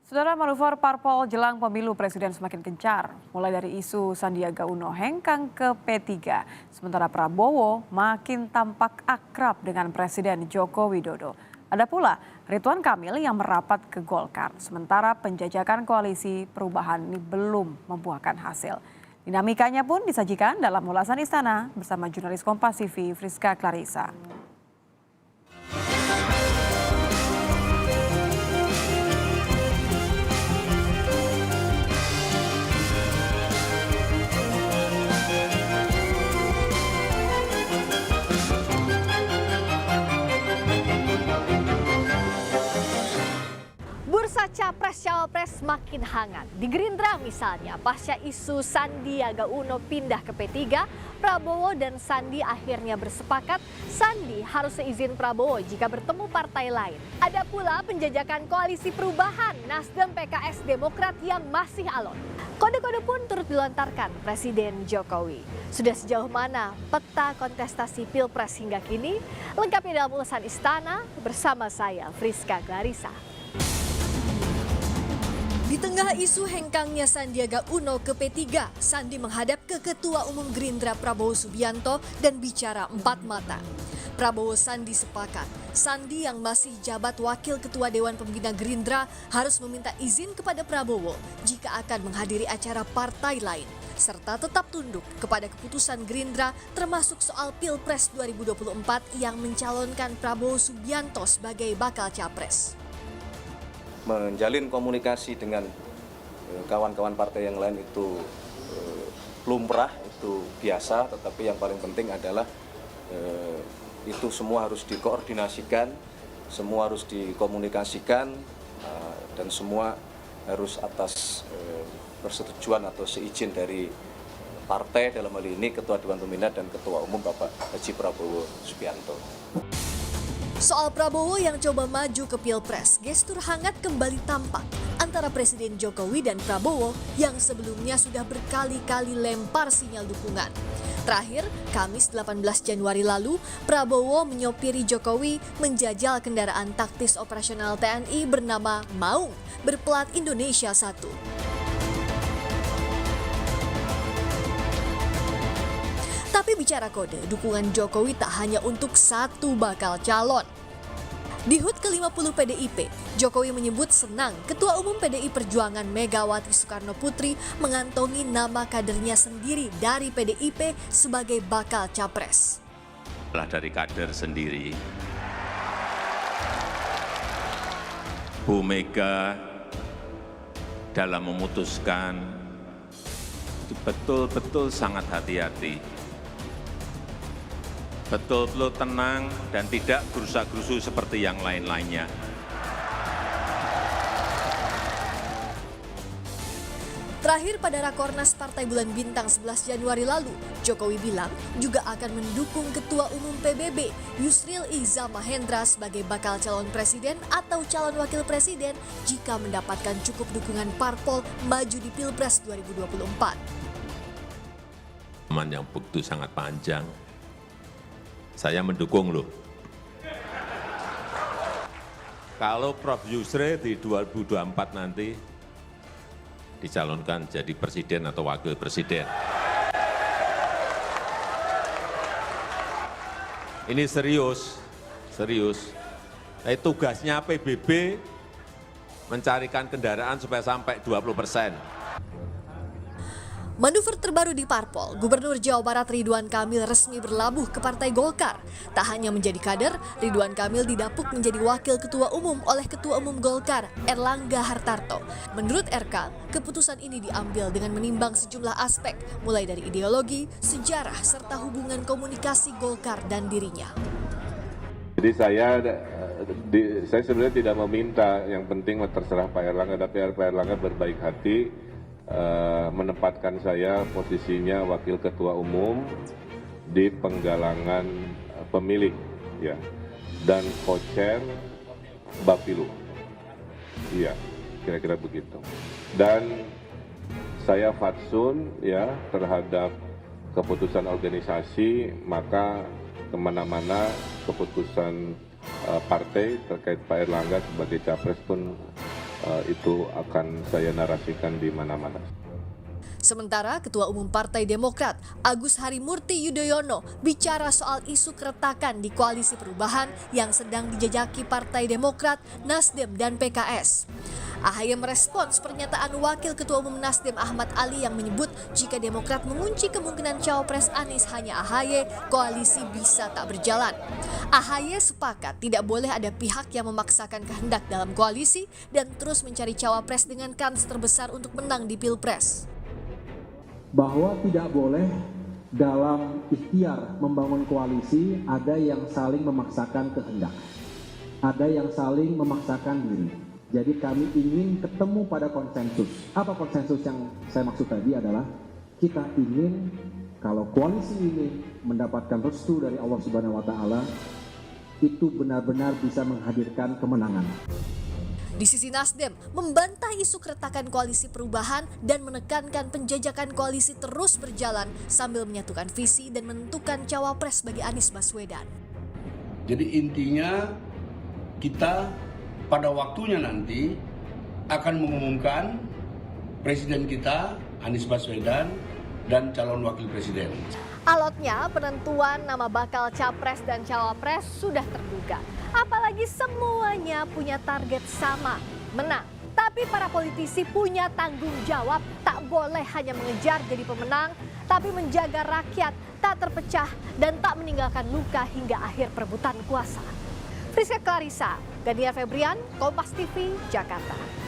Saudara, manuver parpol jelang pemilu presiden semakin gencar, mulai dari isu Sandiaga Uno hengkang ke P3. Sementara Prabowo makin tampak akrab dengan Presiden Joko Widodo. Ada pula Ridwan Kamil yang merapat ke Golkar, sementara penjajakan koalisi perubahan ini belum membuahkan hasil. Dinamikanya pun disajikan dalam ulasan Istana bersama jurnalis Kompas TV Friska Clarissa. Bursa Capres-Cawapres makin hangat. Di Gerindra misalnya, pasca isu Sandiaga Uno pindah ke P3, Prabowo dan Sandi akhirnya bersepakat Sandi harus seizin Prabowo jika bertemu partai lain. Ada pula penjajakan koalisi perubahan Nasdem, PKS, Demokrat yang masih alot. Kode-kode pun turut dilontarkan Presiden Jokowi. Sudah sejauh mana peta kontestasi Pilpres hingga kini? Lengkapnya dalam ulasan Istana bersama saya, Friska Clarissa. Di tengah isu hengkangnya Sandiaga Uno ke P3, Sandi menghadap ke Ketua Umum Gerindra Prabowo Subianto dan bicara empat mata. Prabowo Sandi sepakat, Sandi yang masih jabat Wakil Ketua Dewan Pembina Gerindra harus meminta izin kepada Prabowo jika akan menghadiri acara partai lain, serta tetap tunduk kepada keputusan Gerindra termasuk soal Pilpres 2024 yang mencalonkan Prabowo Subianto sebagai bakal capres. Menjalin komunikasi dengan kawan-kawan partai yang lain itu lumrah, itu biasa, tetapi yang paling penting adalah itu semua harus dikoordinasikan, semua harus dikomunikasikan, dan semua harus atas persetujuan atau seizin dari partai, dalam hal ini Ketua Dewan Pembina dan Ketua Umum Bapak Haji Prabowo Subianto. Soal Prabowo yang coba maju ke Pilpres, gestur hangat kembali tampak antara Presiden Jokowi dan Prabowo yang sebelumnya sudah berkali-kali lempar sinyal dukungan. Terakhir, Kamis 18 Januari lalu, Prabowo menyopiri Jokowi menjajal kendaraan taktis operasional TNI bernama Maung berplat Indonesia 1. Tapi bicara kode, dukungan Jokowi tak hanya untuk satu bakal calon. Di HUT ke-50 PDIP, Jokowi menyebut senang Ketua Umum PDI Perjuangan Megawati Soekarno Putri mengantongi nama kadernya sendiri dari PDIP sebagai bakal capres. Dari kader sendiri, Bu Mega dalam memutuskan betul-betul sangat hati-hati. Betul-betul tenang dan tidak gerusa-gerusu seperti yang lain-lainnya. Terakhir pada Rakornas Partai Bulan Bintang 11 Januari lalu, Jokowi bilang juga akan mendukung Ketua Umum PBB Yusril Iza Mahendra sebagai bakal calon presiden atau calon wakil presiden jika mendapatkan cukup dukungan parpol maju di Pilpres 2024. Yang begitu sangat panjang. Saya mendukung loh. Kalau Prof. Yusril di 2024 nanti dicalonkan jadi presiden atau wakil presiden. Ini serius. Tugasnya PBB mencarikan kendaraan supaya sampai 20%. Manuver terbaru di Parpol, Gubernur Jawa Barat Ridwan Kamil resmi berlabuh ke Partai Golkar. Tak hanya menjadi kader, Ridwan Kamil didapuk menjadi Wakil Ketua Umum oleh Ketua Umum Golkar, Erlangga Hartarto. Menurut RK, keputusan ini diambil dengan menimbang sejumlah aspek, mulai dari ideologi, sejarah, serta hubungan komunikasi Golkar dan dirinya. Jadi saya sebenarnya tidak meminta, yang penting terserah Pak Erlangga, tapi Pak Erlangga berbaik hati menempatkan saya posisinya Wakil Ketua Umum di penggalangan pemilih, ya, dan co-chair Bapilu, iya, kira-kira begitu. Dan saya fatsun, ya, terhadap keputusan organisasi, maka kemana-mana keputusan partai terkait Pak Erlangga sebagai capres pun itu akan saya narasikan di mana-mana. Sementara Ketua Umum Partai Demokrat Agus Harimurti Yudhoyono bicara soal isu keretakan di Koalisi Perubahan yang sedang dijajaki Partai Demokrat, Nasdem, dan PKS. AHY merespons pernyataan Wakil Ketua Umum Nasdem Ahmad Ali yang menyebut jika Demokrat mengunci kemungkinan cawapres Anies hanya AHY, koalisi bisa tak berjalan. AHY sepakat tidak boleh ada pihak yang memaksakan kehendak dalam koalisi dan terus mencari cawapres dengan kans terbesar untuk menang di Pilpres. Bahwa tidak boleh dalam ikhtiar membangun koalisi ada yang saling memaksakan kehendak, ada yang saling memaksakan diri. Jadi kami ingin ketemu pada konsensus. Apa konsensus yang saya maksud tadi adalah kita ingin kalau koalisi ini mendapatkan restu dari Allah Subhanahu wa Ta'ala, itu benar-benar bisa menghadirkan kemenangan. Di sisi Nasdem, membantah isu keretakan Koalisi Perubahan dan menekankan penjajakan koalisi terus berjalan sambil menyatukan visi dan menentukan cawapres bagi Anies Baswedan. Jadi intinya kita pada waktunya nanti akan mengumumkan presiden kita Anies Baswedan dan calon wakil presiden. Alotnya penentuan nama bakal capres dan cawapres sudah terduga. Apalagi semuanya punya target sama, menang. Tapi para politisi punya tanggung jawab, tak boleh hanya mengejar jadi pemenang, tapi menjaga rakyat tak terpecah dan tak meninggalkan luka hingga akhir perebutan kuasa. Friska Clarissa, Gania Febrian, Kompas TV, Jakarta.